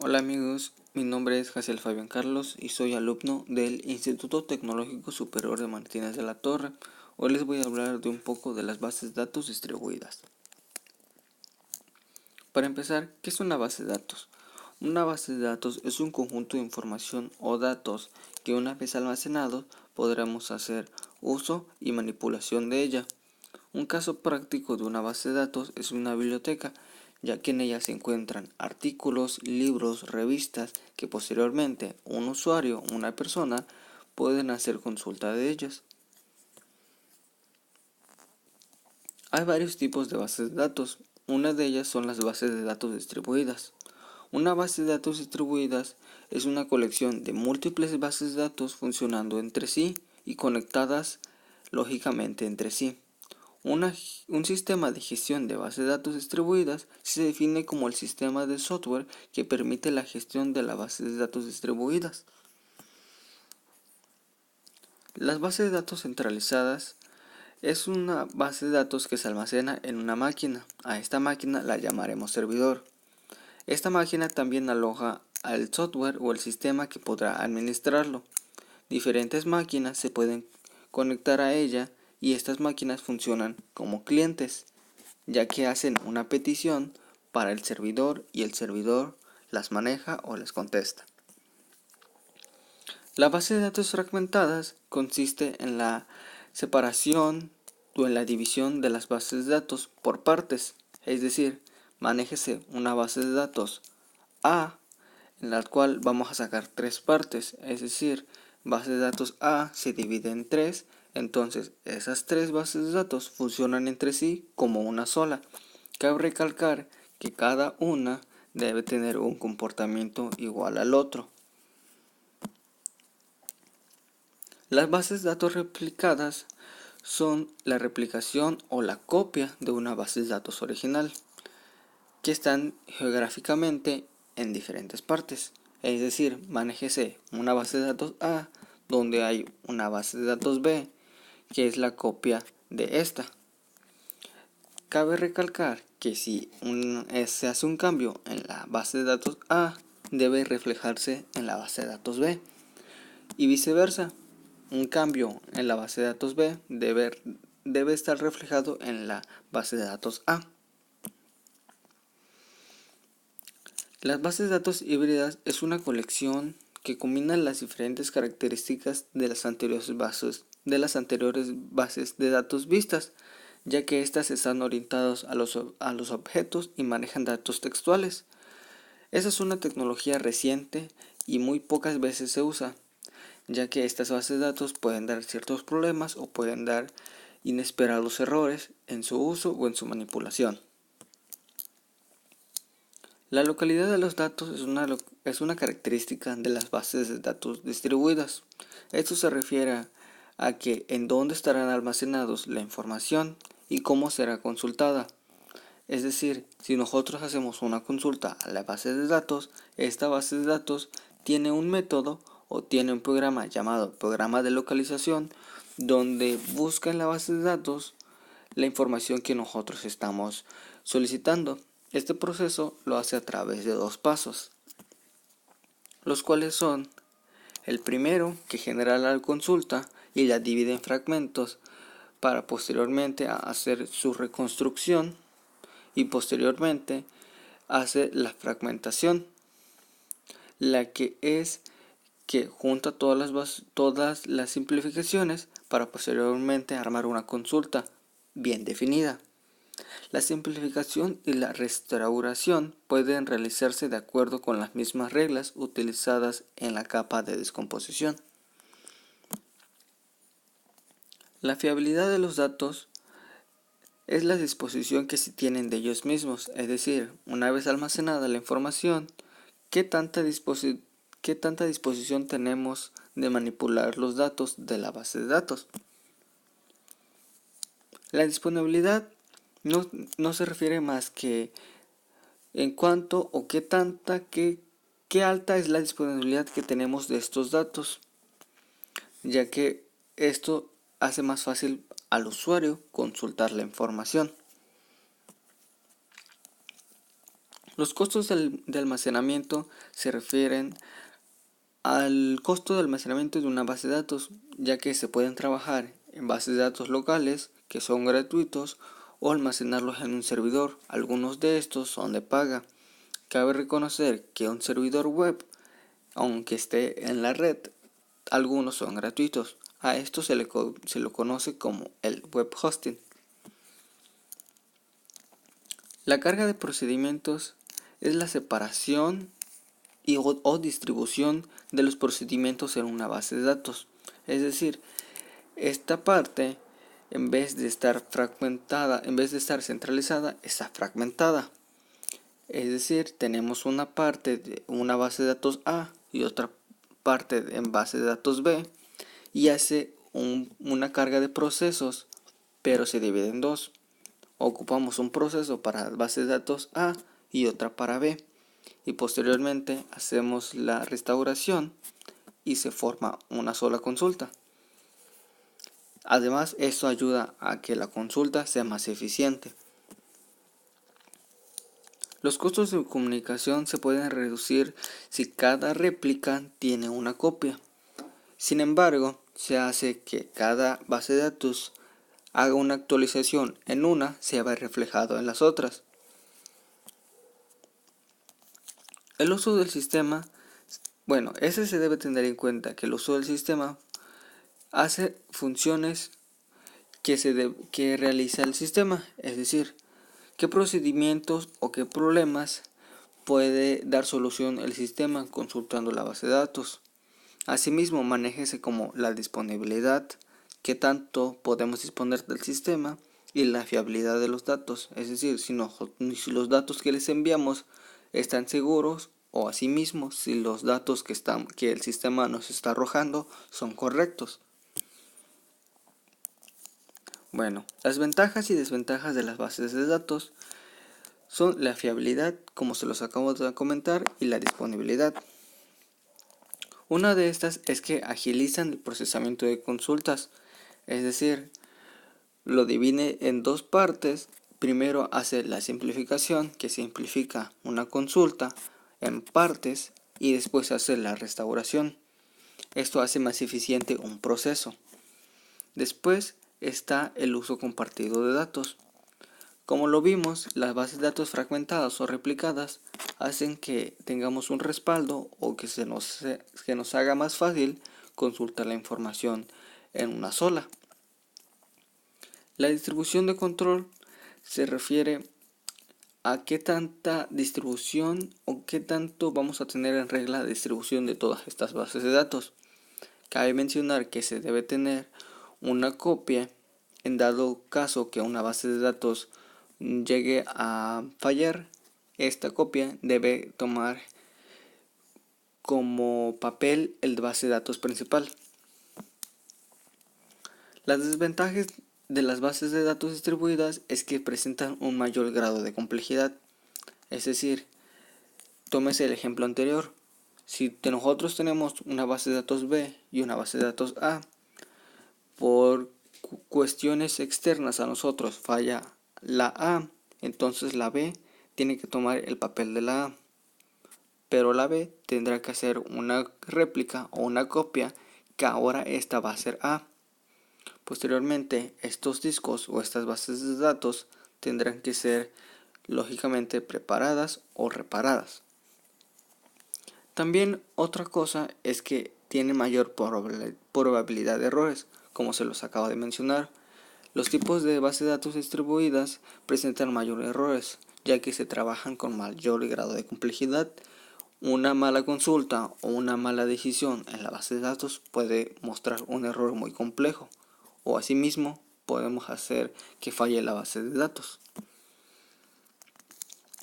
Hola amigos, mi nombre es Jaciel Fabián Carlos y soy alumno del Instituto Tecnológico Superior de Martínez de la Torre. Hoy les voy a hablar de un poco de las bases de datos distribuidas. Para empezar, ¿qué es una base de datos? Una base de datos es un conjunto de información o datos que una vez almacenados podremos hacer uso y manipulación de ella. Un caso práctico de una base de datos es una biblioteca, ya que en ella se encuentran artículos, libros, revistas que posteriormente un usuario, una persona, pueden hacer consulta de ellas. Hay varios tipos de bases de datos. Una de ellas son las bases de datos distribuidas. Una base de datos distribuidas es una colección de múltiples bases de datos funcionando entre sí y conectadas lógicamente entre sí. Un sistema de gestión de bases de datos distribuidas se define como el sistema de software que permite la gestión de las bases de datos distribuidas. Las bases de datos centralizadas es una base de datos que se almacena en una máquina. A esta máquina la llamaremos servidor. Esta máquina también aloja al software o el sistema que podrá administrarlo. Diferentes máquinas se pueden conectar a ella y estas máquinas funcionan como clientes, ya que hacen una petición para el servidor y el servidor las maneja o les contesta. La base de datos fragmentadas consiste en la separación o en la división de las bases de datos por partes, es decir, manéjese una base de datos A en la cual vamos a sacar tres partes, es decir, base de datos A se divide en tres, entonces esas tres bases de datos funcionan entre sí como una sola. Cabe recalcar que cada una debe tener un comportamiento igual al otro. Las bases de datos replicadas son la replicación o la copia de una base de datos original, que están geográficamente en diferentes partes. Es decir, manéjese una base de datos A donde hay una base de datos B que es la copia de esta. Cabe recalcar que si se hace un cambio en la base de datos A, debe reflejarse en la base de datos B y viceversa. Un cambio en la base de datos B debe estar reflejado en la base de datos A. Las bases de datos híbridas es una colección que combina las diferentes características de las anteriores bases de datos vistas, ya que éstas están orientadas a los objetos y manejan datos textuales. Esa es una tecnología reciente y muy pocas veces se usa, ya que estas bases de datos pueden dar ciertos problemas o pueden dar inesperados errores en su uso o en su manipulación. La localidad de los datos es una característica de las bases de datos distribuidas. Esto se refiere a que en dónde estarán almacenados la información y cómo será consultada. Es decir, si nosotros hacemos una consulta a la base de datos, esta base de datos tiene un método o tiene un programa llamado programa de localización donde busca en la base de datos la información que nosotros estamos solicitando. Este proceso lo hace a través de dos pasos, los cuales son el primero, que genera la consulta y la divide en fragmentos para posteriormente hacer su reconstrucción y posteriormente hace la fragmentación, la que es que junta todas las simplificaciones para posteriormente armar una consulta bien definida. La simplificación y la restauración pueden realizarse de acuerdo con las mismas reglas utilizadas en la capa de descomposición. La fiabilidad de los datos es la disposición que se tienen de ellos mismos, es decir, una vez almacenada la información, ¿qué tanta disposición tenemos de manipular los datos de la base de datos? La disponibilidad no se refiere más que en cuanto o qué alta es la disponibilidad que tenemos de estos datos, ya que esto hace más fácil al usuario consultar la información. Los costos de almacenamiento se refieren al costo de almacenamiento de una base de datos, ya que se pueden trabajar en bases de datos locales, que son gratuitos, o almacenarlos en un servidor. Algunos de estos son de paga. Cabe reconocer que un servidor web, aunque esté en la red, algunos son gratuitos. A esto se lo conoce como el web hosting. La carga de procedimientos es la separación o distribución de los procedimientos en una base de datos. Es decir, esta parte, en vez de estar fragmentada, en vez de estar centralizada, está fragmentada. Es decir, tenemos una parte de una base de datos A y otra parte en base de datos B, y hace una carga de procesos, pero se divide en dos. Ocupamos un proceso para base de datos A y otra para B, y posteriormente hacemos la restauración y se forma una sola consulta. Además, esto ayuda a que la consulta sea más eficiente. Los costos de comunicación se pueden reducir si cada réplica tiene una copia. Sin embargo, se hace que cada base de datos haga una actualización en una, se ve reflejado en las otras. El uso del sistema, ese se debe tener en cuenta, que el uso del sistema hace funciones que realiza el sistema, es decir, qué procedimientos o qué problemas puede dar solución el sistema consultando la base de datos. Asimismo, manéjese como la disponibilidad, qué tanto podemos disponer del sistema, y la fiabilidad de los datos, es decir, si los datos que les enviamos están seguros, o asimismo si los datos que el sistema nos está arrojando son correctos. Las ventajas y desventajas de las bases de datos son la fiabilidad, como se los acabo de comentar, y la disponibilidad. Una de estas es que agilizan el procesamiento de consultas, es decir, lo divide en dos partes. Primero hace la simplificación, que simplifica una consulta en partes, y después hace la restauración. Esto hace más eficiente un proceso. Después está el uso compartido de datos. Como lo vimos, las bases de datos fragmentadas o replicadas hacen que tengamos un respaldo, o que nos haga más fácil consultar la información en una sola. La distribución de control se refiere a qué tanta distribución o qué tanto vamos a tener en regla la distribución de todas estas bases de datos. Cabe mencionar que se debe tener una copia en dado caso que una base de datos llegue a fallar. Esta copia debe tomar como papel el de base de datos principal. Las desventajas de las bases de datos distribuidas es que presentan un mayor grado de complejidad. Es decir, tómese el ejemplo anterior. Si nosotros tenemos una base de datos B y una base de datos A, por cuestiones externas a nosotros falla la A, entonces la B tiene que tomar el papel de la A. Pero la B tendrá que hacer una réplica o una copia, que ahora esta va a ser A. Posteriormente, estos discos o estas bases de datos tendrán que ser lógicamente preparadas o reparadas. También otra cosa es que tiene mayor probabilidad de errores, como se los acabo de mencionar. Los tipos de bases de datos distribuidas presentan mayores errores, ya que se trabajan con mayor grado de complejidad. Una mala consulta o una mala decisión en la base de datos puede mostrar un error muy complejo, o asimismo podemos hacer que falle la base de datos.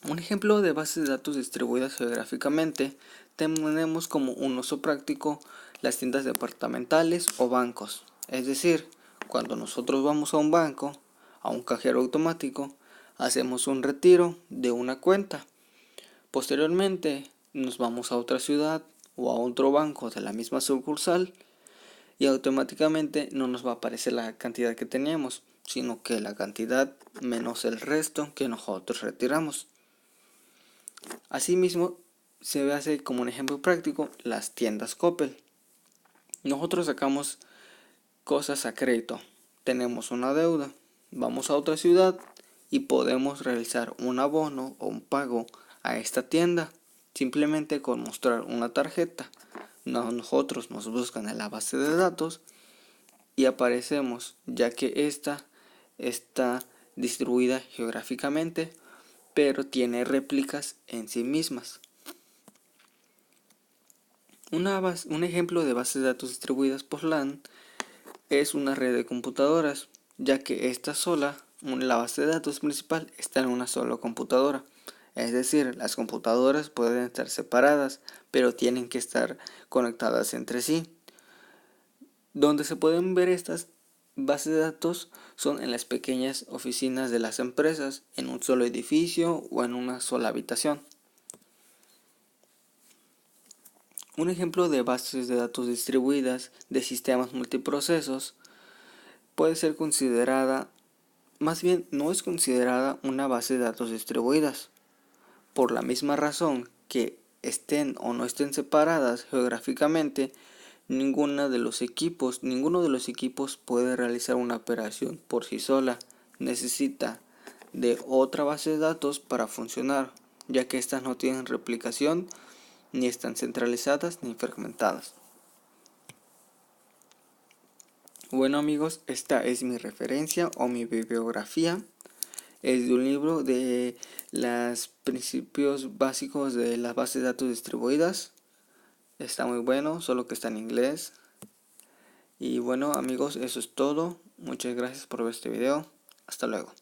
Un ejemplo de base de datos distribuidas geográficamente tenemos como un uso práctico las tiendas departamentales o bancos. Es decir, cuando nosotros vamos a un banco, a un cajero automático, hacemos un retiro de una cuenta. Posteriormente nos vamos a otra ciudad o a otro banco de la misma sucursal, y automáticamente no nos va a aparecer la cantidad que teníamos, sino que la cantidad menos el resto que nosotros retiramos. Asimismo, se hace como un ejemplo práctico las tiendas Coppel. Nosotros sacamos cosas a crédito, tenemos una deuda, vamos a otra ciudad y podemos realizar un abono o un pago a esta tienda simplemente con mostrar una tarjeta. Nosotros nos buscan en la base de datos y aparecemos, ya que esta está distribuida geográficamente, pero tiene réplicas en sí mismas. Un ejemplo de bases de datos distribuidas por LAN es una red de computadoras, ya que la base de datos principal está en una sola computadora. Es decir, las computadoras pueden estar separadas, pero tienen que estar conectadas entre sí. Donde se pueden ver estas bases de datos son en las pequeñas oficinas de las empresas, en un solo edificio o en una sola habitación. Un ejemplo de bases de datos distribuidas de sistemas multiprocesos puede ser considerada, más bien no es considerada una base de datos distribuidas, por la misma razón que estén o no estén separadas geográficamente. Ninguno de los equipos puede realizar una operación por sí sola. Necesita de otra base de datos para funcionar, ya que estas no tienen replicación, ni están centralizadas ni fragmentadas. Bueno amigos, esta es mi referencia o mi bibliografía. Es de un libro de los principios básicos de las bases de datos distribuidas. Está muy bueno, solo que está en inglés. Y bueno amigos, eso es todo. Muchas gracias por ver este video. Hasta luego.